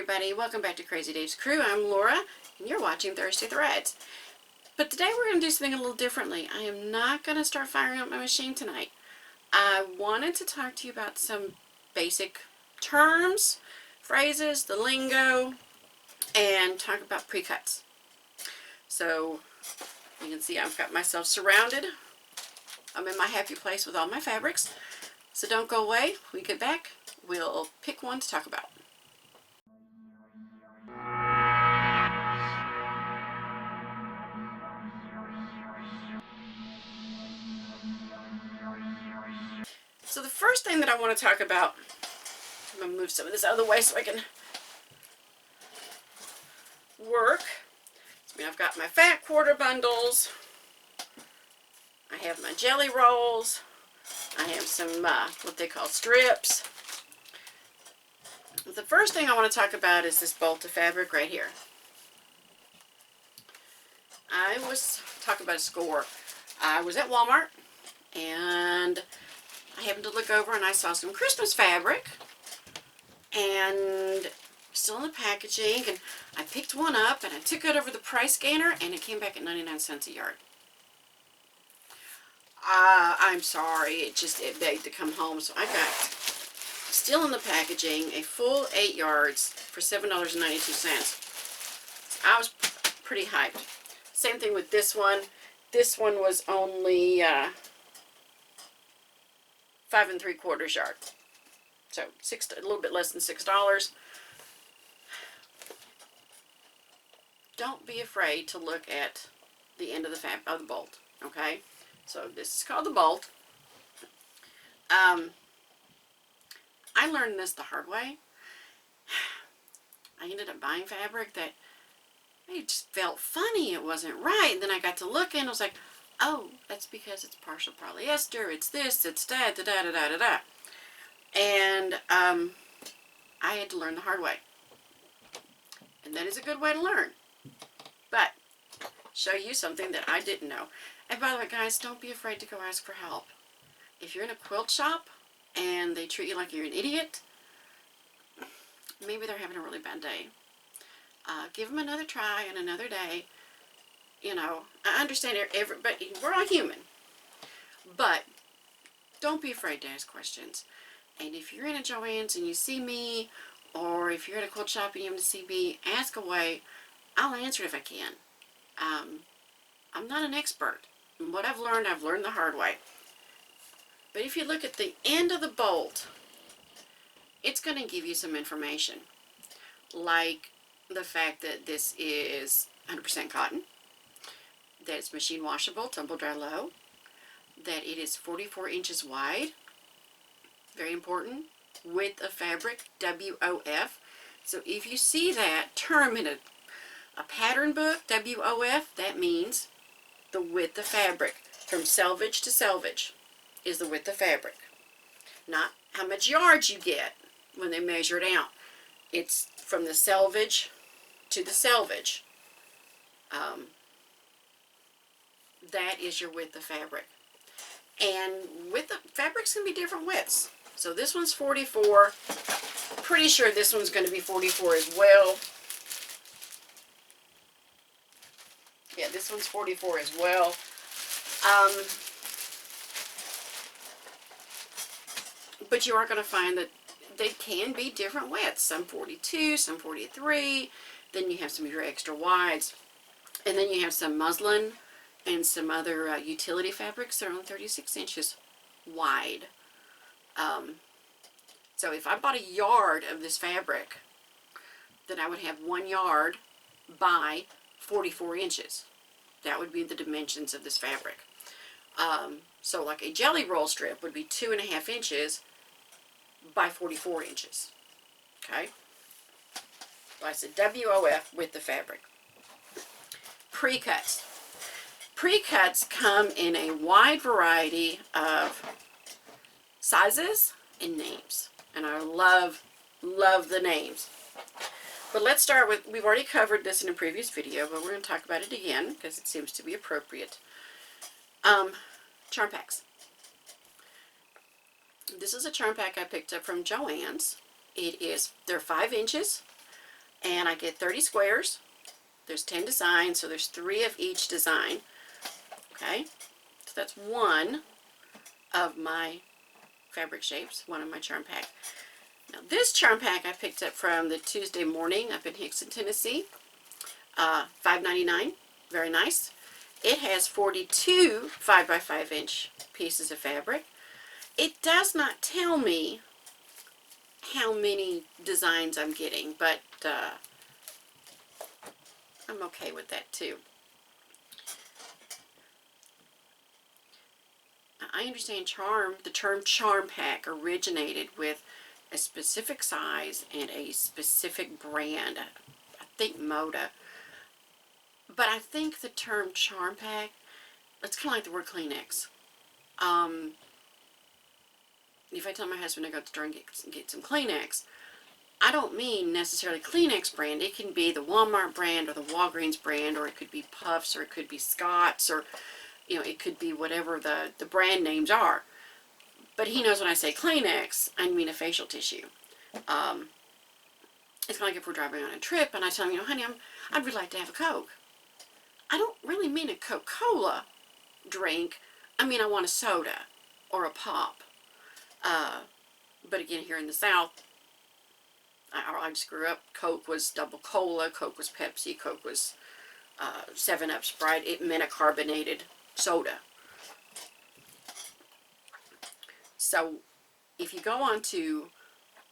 everybody, welcome back to Crazy Dave's Crew. I'm Laura and you're watching Thirsty Threads. But today we're going to do something a little differently. I am not going to start firing up my machine tonight. I wanted to talk to you about some basic terms, phrases, the lingo, and talk about precuts. So you can see I've got myself surrounded. I'm in my happy place with all my fabrics. So don't go away. When we get back, we'll pick one to talk about. So the first thing that I want to talk about, I'm going to move some of this out of the way so I can work. So I've got my fat quarter bundles. I have my jelly rolls. I have some what they call strips. The first thing I want to talk about is this bolt of fabric right here. I was talking about a score. I was at Walmart and I happened to look over and I saw some Christmas fabric and still in the packaging, and I picked one up and I took it over the price scanner and it came back at 99 cents a yard. I'm sorry, it begged to come home, so I got, still in the packaging, a full 8 yards for $7.92. I was pretty hyped. Same thing with this one. This one was only 5 3/4 yard, so a little bit less than $6. Don't be afraid to look at the end of the bolt. Okay, so this is called the bolt. I learned this the hard way. I ended up buying fabric that it just felt funny. It wasn't right. And then I got to look and I was like, oh, that's because it's partial polyester. It's this. It's that. Da da da da da da. And I had to learn the hard way. And that is a good way to learn. But show you something that I didn't know. And by the way, guys, don't be afraid to go ask for help. If you're in a quilt shop and they treat you like you're an idiot, maybe they're having a really bad day. Give them another try and another day. You know, I understand everybody, we're all human. But don't be afraid to ask questions. And if you're in a Joann's and you see me, or if you're in a quilt shop and you happen to see me, ask away. I'll answer it if I can. I'm not an expert. What I've learned the hard way. But if you look at the end of the bolt, it's going to give you some information. Like the fact that this is 100% cotton, that it's machine washable, tumble dry low, that it is 44 inches wide, very important, width of fabric, WOF. So if you see that term in a pattern book, WOF, that means the width of fabric. From selvage to selvage is the width of fabric. Not how much yards you get when they measure it out. It's from the selvage to the selvage. That is your width of fabric. And width of fabrics can be different widths. So this one's 44. Pretty sure this one's going to be 44 as well. Yeah, this one's 44 as well. But you are going to find that they can be different widths. Some 42, some 43. Then you have some of your extra wides. And then you have some muslin and some other utility fabrics that are only 36 inches wide. So if I bought a yard of this fabric, then I would have 1 yard by 44 inches. That would be the dimensions of this fabric. So like a jelly roll strip would be 2.5 inches by 44 inches. Okay? So I said WOF with the fabric. Precuts. Precuts come in a wide variety of sizes and names. And I love the names. But let's start with, we've already covered this in a previous video, but we're going to talk about it again because it seems to be appropriate. Charm packs. This is a charm pack I picked up from Joann's. They're 5 inches. And I get 30 squares. There's 10 designs, so there's 3 of each design. Okay, so that's one of my fabric shapes, one of my charm pack. Now this charm pack I picked up from the Tuesday Morning up in Hickson, Tennessee. $5.99, very nice. It has 42 5x5 inch pieces of fabric. It does not tell me how many designs I'm getting, but I'm okay with that too. I understand the term charm pack originated with a specific size and a specific brand. I think Moda. But I think the term charm pack, it's kind of like the word Kleenex. If I tell my husband to go to the store and get some Kleenex, I don't mean necessarily Kleenex brand. It can be the Walmart brand or the Walgreens brand, or it could be Puffs, or it could be Scott's, or it could be whatever the brand names are. But he knows when I say Kleenex, I mean a facial tissue. It's kind of like if we're driving on a trip and I tell him, honey, I'd really like to have a Coke. I don't really mean a Coca-Cola drink. I mean I want a soda or a pop. But again, here in the South, I just grew up, Coke was double cola, Coke was Pepsi, Coke was 7-Up, Sprite. It meant a carbonated soda. So if you go onto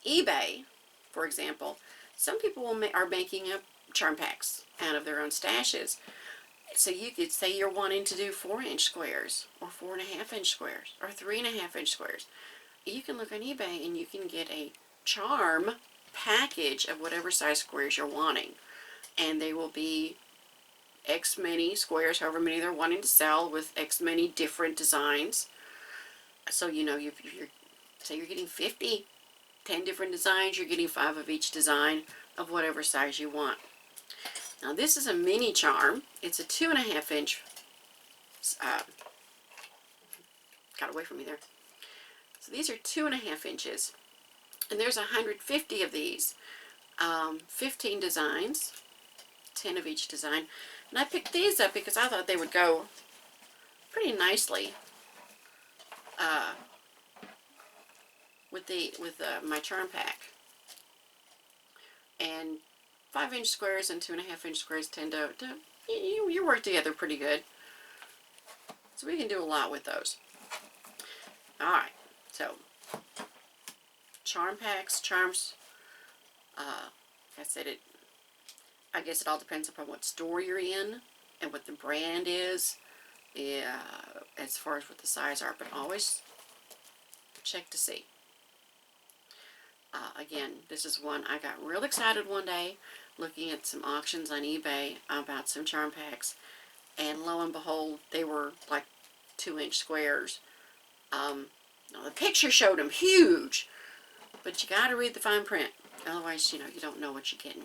eBay, for example, some people are making up charm packs out of their own stashes. So you could say you're wanting to do 4-inch squares, or 4.5-inch squares, or 3.5-inch squares. You can look on eBay and you can get a charm package of whatever size squares you're wanting. And they will be X many squares, however many they're wanting to sell, with X many different designs. So, say you're getting 50, 10 different designs, you're getting 5 of each design of whatever size you want. Now this is a mini charm. It's a 2.5-inch, got away from me there. So these are 2.5 inches, and there's 150 of these, 15 designs, 10 of each design. And I picked these up because I thought they would go pretty nicely with my charm pack. And 5-inch squares and 2.5-inch squares tend to you work together pretty good. So we can do a lot with those. Alright, so charm packs, charms, like I said, I guess it all depends upon what store you're in and what the brand is, as far as what the size are, but always check to see. Again, this is one I got real excited one day looking at some auctions on eBay about some charm packs, and lo and behold, they were like 2-inch squares. Now the picture showed them huge, but you got to read the fine print, otherwise you don't know what you're getting.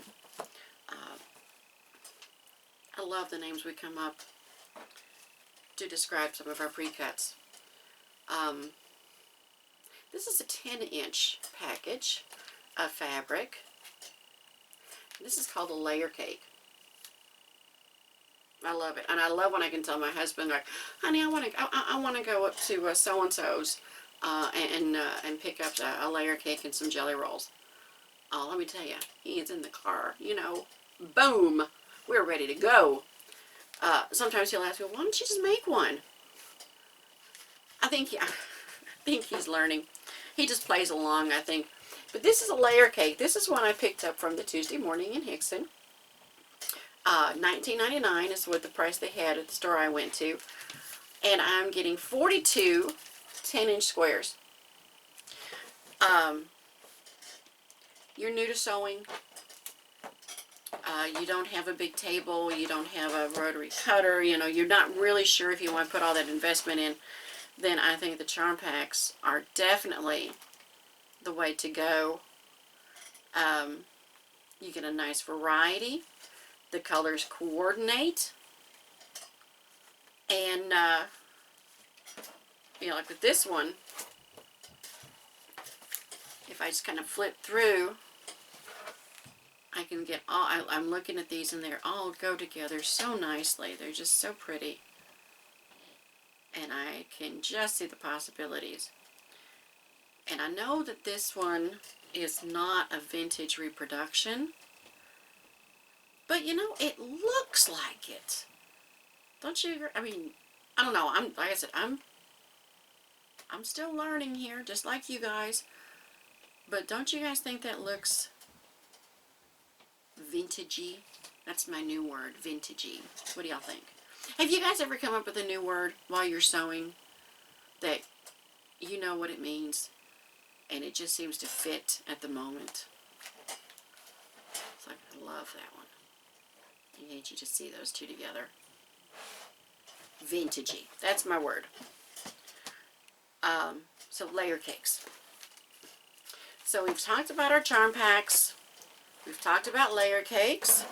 I love the names we come up to describe some of our precuts. This is a 10-inch package of fabric. This is called a layer cake. I love it, and I love when I can tell my husband, like, honey, I want to go up to so and so's and pick up a layer cake and some jelly rolls. Oh, let me tell you, he is in the car. Boom, we're ready to go. Sometimes he'll ask me, why don't you just make one? I think he's learning. He just plays along, I think. But this is a layer cake. This is one I picked up from the Tuesday Morning in Hickson. $19.99 is what the price they had at the store I went to. And I'm getting 42 10-inch squares. You're new to sewing. You don't have a big table. You don't have a rotary cutter. You're not really sure if you want to put all that investment in. Then I think the charm packs are definitely the way to go. You get a nice variety. The colors coordinate. And, like with this one, if I just kind of flip through, I can get all, I'm looking at these and they all go together so nicely. They're just so pretty. And I can just see the possibilities. And I know that this one is not a vintage reproduction, but you know, it looks like it. Don't you agree? I mean, I don't know. Like I said, I'm still learning here, just like you guys. But don't you guys think that looks vintagey? That's my new word, vintagey. What do y'all think? Have you guys ever come up with a new word while you're sewing that you know what it means and it just seems to fit at the moment? It's like, I love that one. I need you to see those two together. Vintagey. That's my word. So layer cakes. So we've talked about our charm packs. We've talked about layer cakes.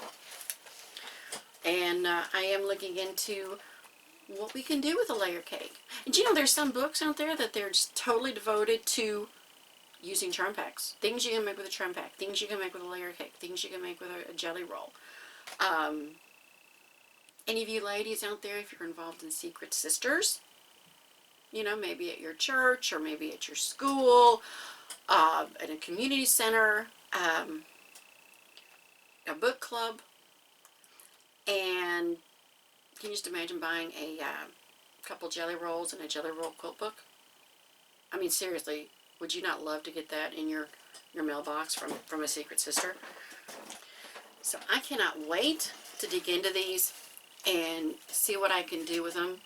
And I am looking into what we can do with a layer cake. And you know, there's some books out there that they're just totally devoted to using charm packs. Things you can make with a charm pack. Things you can make with a layer cake. Things you can make with a jelly roll. Any of you ladies out there, if you're involved in Secret Sisters, you know, maybe at your church or maybe at your school, at a community center, a book club, and can you just imagine buying a couple jelly rolls and a jelly roll quilt book? I mean, seriously, would you not love to get that in your mailbox from a Secret Sister? So I cannot wait to dig into these and see what I can do with them.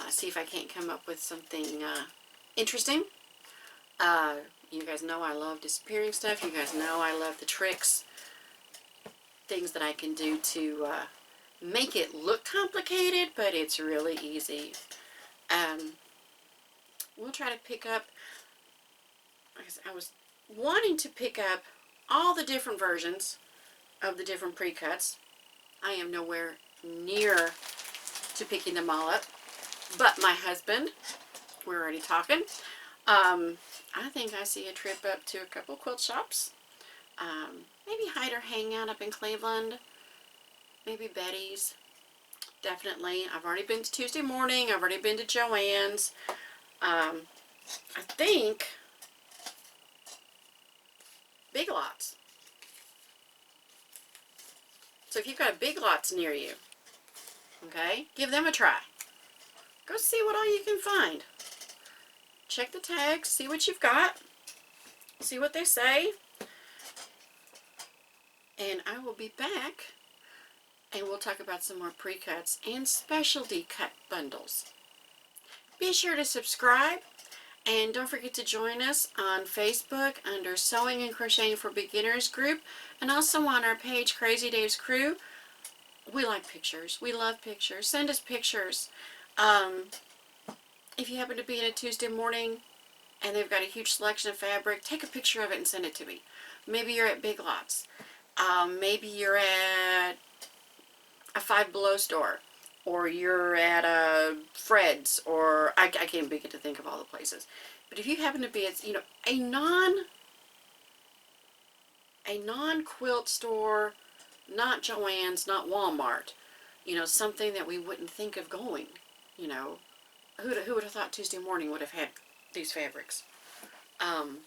See if I can't come up with something interesting. You guys know I love disappearing stuff. You guys know I love the tricks. Things that I can do to make it look complicated, but it's really easy. We'll try to pick up, I was wanting to pick up all the different versions of the different pre-cuts. I am nowhere near to picking them all up, but my husband, we're already talking, I think I see a trip up to a couple quilt shops, maybe Hide or Hangout up in Cleveland, maybe Betty's, definitely. I've already been to Tuesday Morning, I've already been to Joann's, I think Big Lots. So if you've got a Big Lots near you, okay, give them a try. Go see what all you can find. Check the tags, see what you've got, see what they say, and I will be back and we'll talk about some more pre-cuts and specialty cut bundles. Be sure to subscribe and don't forget to join us on Facebook under Sewing and Crocheting for Beginners group, and also on our page Crazy Dave's Crew. We like pictures. We love pictures. Send us pictures. If you happen to be in a Tuesday Morning and they've got a huge selection of fabric, take a picture of it and send it to me. Maybe you're at Big Lots. Maybe you're at a Five Below store, or you're at a Fred's, or I can't begin to think of all the places. But if you happen to be at, you know, a non-quilt store, not Joann's, not Walmart, you know, something that we wouldn't think of going, you know, who would have thought Tuesday Morning would have had these fabrics? And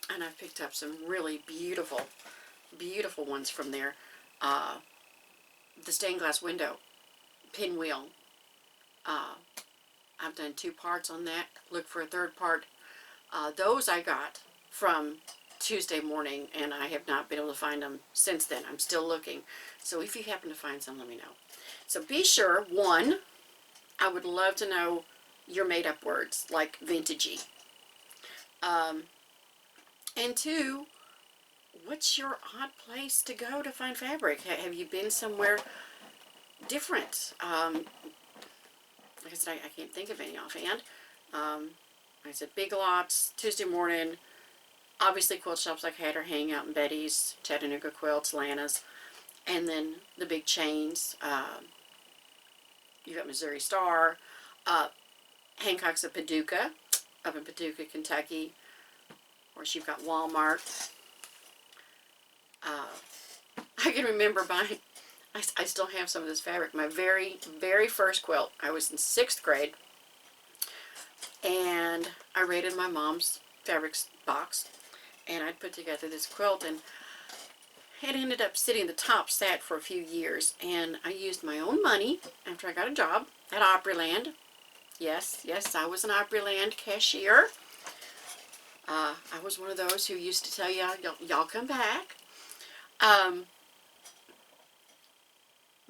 I've picked up some really beautiful, beautiful ones from there. The stained glass window pinwheel. I've done 2 parts on that. Look for a 3rd part. Those I got from Tuesday Morning, and I have not been able to find them since then. I'm still looking. So if you happen to find some, let me know. So be sure, 1, I would love to know your made-up words, like vintagey. And 2, what's your odd place to go to find fabric? Have you been somewhere different? Like I said, I can't think of any offhand. Like I said, Big Lots, Tuesday Morning, obviously quilt shops like Hide or Hangout and Betty's, Chattanooga Quilts, Lana's, and then the big chains. You've got Missouri Star, Hancock's of Paducah, up in Paducah, Kentucky. Of course, you've got Walmart. Uh, I can remember buying, I still have some of this fabric, my very, very first quilt. I was in 6th grade, and I raided my mom's fabrics box, and I'd put together this quilt, and it ended up sitting, the top sat for a few years, and I used my own money after I got a job at Opryland. Yes, yes, I was an Opryland cashier. I was one of those who used to tell y'all come back. Um,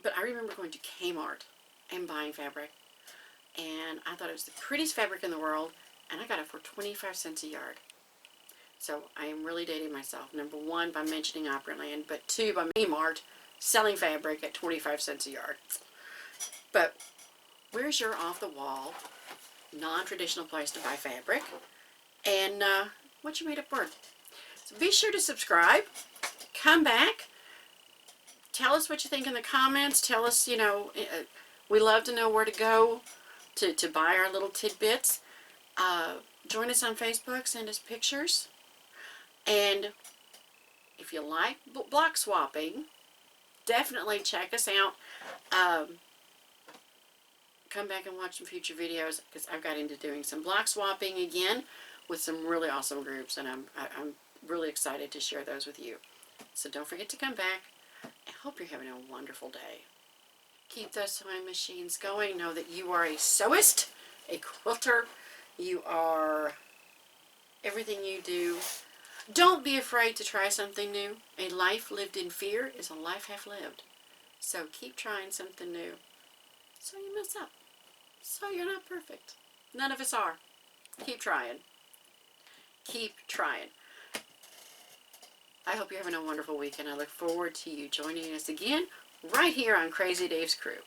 but I remember going to Kmart and buying fabric, and I thought it was the prettiest fabric in the world, and I got it for 25 cents a yard. So I am really dating myself. Number 1, by mentioning Opryland, but 2, by Kmart selling fabric at 25 cents a yard. But where's your off-the-wall, non-traditional place to buy fabric? And what's your made-up word? So be sure to subscribe. Come back. Tell us what you think in the comments. Tell us, we love to know where to go to buy our little tidbits. Join us on Facebook. Send us pictures. And if you like block swapping, definitely check us out. Come back and watch some future videos, because I've got into doing some block swapping again with some really awesome groups, and I'm really excited to share those with you. So don't forget to come back. I hope you're having a wonderful day. Keep those sewing machines going. Know that you are a sewist, a quilter. You are everything you do. Don't be afraid to try something new. A life lived in fear is a life half lived. So keep trying something new. So you mess up. So you're not perfect. None of us are. Keep trying. Keep trying. I hope you're having a wonderful week, and I look forward to you joining us again right here on Crazy Dave's Crew.